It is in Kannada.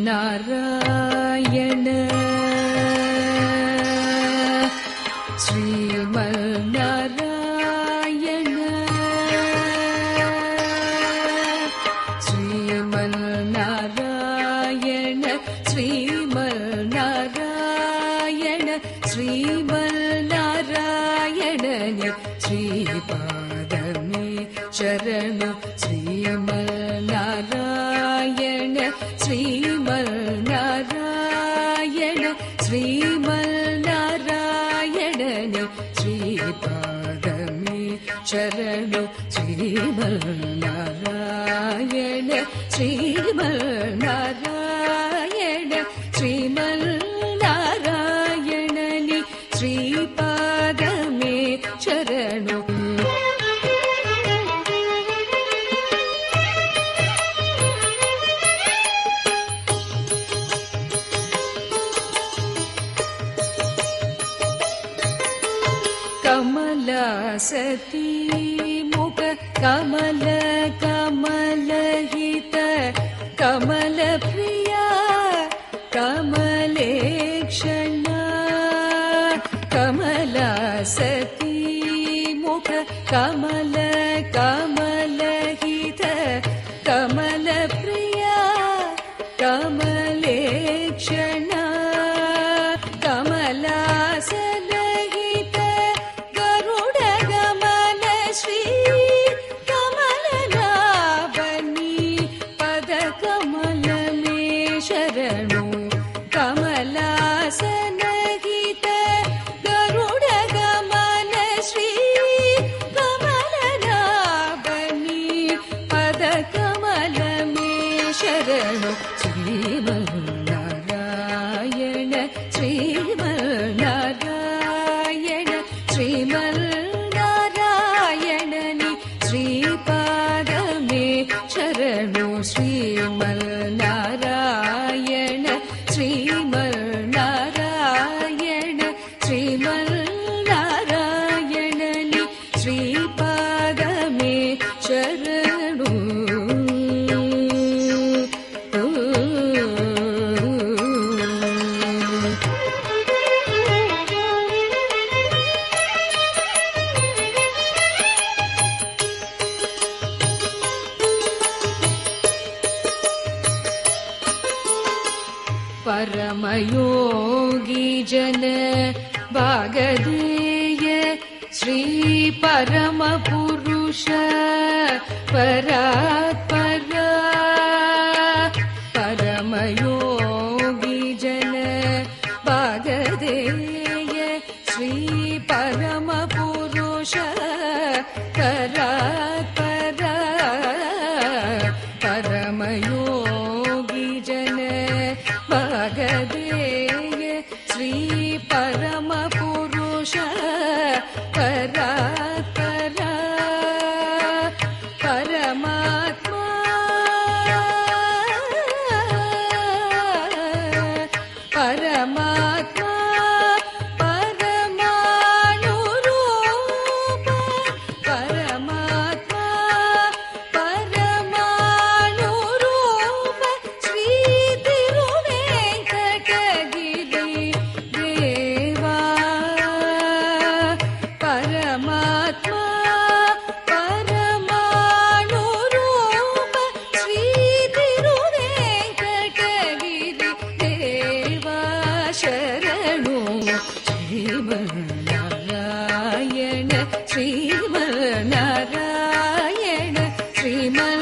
ಶ್ರೀಮನ್ನಾರಾಯಣ ಶ್ರೀಮನ್ನಾರಾಯಣ ಶ್ರೀಮನ್ನಾರಾಯಣ ಶ್ರೀಮನ್ನಾರಾಯಣ ಶ್ರೀಮನ್ನಾರಾಯಣನೆ ಶ್ರೀಪಾದಮೇ ಶರಣು ಶ್ರೀಮನ್ನಾರಾಯಣ ಶ್ರೀಮನ್ನಾರಾಯಣ ಶ್ರೀಮನ್ನಾರಾಯಣನೆ ಶ್ರೀಪಾದಮೇ ಶರಣು ಶ್ರೀಮನ್ನಾರಾಯಣ ಶ್ರೀಮನ್ನಾರಾಯಣ ಶ್ರೀಮನ್ನಾರಾಯಣನೆ ಶ್ರೀಪಾದಮೇ ಶರಣು ಸತೀ ಮುಖ ಕಮಲ ಕಮಲಹಿತ ಕಮಲ ಪ್ರಿಯ ಕಮಲೇಕ್ಷಣ ಕಮಲ ಸತೀ ಮುಖ ಕಮಲ ಕಮಲಹಿತ ಕಮಲ ಪ್ರಿಯ ಕಮಲೇಕ್ಷಣ ಕಮಲಾಸನಹಿತ ಗರುಡ ಗಮನ ಶ್ರೀ ಕಮಲನಾಭನಿ ಪದ ಕಮಲ ಮೇ ಶರಣು ಕಮಲಾಸನಹಿತ ಗರುಡ ಗಮನ ಶ್ರೀ ಕಮಲನಾಭನಿ ಪದ ಕಮಲ ಮೇ ಶರಣು ಶ್ರೀಮನ್ನಾರಾಯಣ ಶ್ರೀಮನ್ನಾರಾಯಣ ಶ್ರೀಮನ್ನಾರಾಯಣನಿ ಶ್ರೀಪಾದಮೇ ಶರಣು ಶ್ರೀಮನ್ನಾರಾಯಣ ಶ್ರೀಮನ್ನಾರಾಯಣ ಶ್ರೀಮನ್ನಾರಾಯಣನಿ ಶ್ರೀಪಾದಮೇ ಶರಣು परमयोगी जन भागधेय श्री परम पुरुष परात्परा परमयोगी जन भागधेय श्री परम पुरुष परात्परा परमयोगी जन भागधेय श्री परम पुरुष परात्परा परमात्मा परमात्मा परमाणुरूप परमात्मा परमाणुरूप श्री परमात्मा परमाणुरूप श्री तिरुवेंकटगिरि देवा शरणु श्रीमನ್ನಾರಾಯಣ ಶ್ರೀಮನ್ನಾರಾಯಣ ಶ್ರೀಮನ್ನಾರಾಯಣ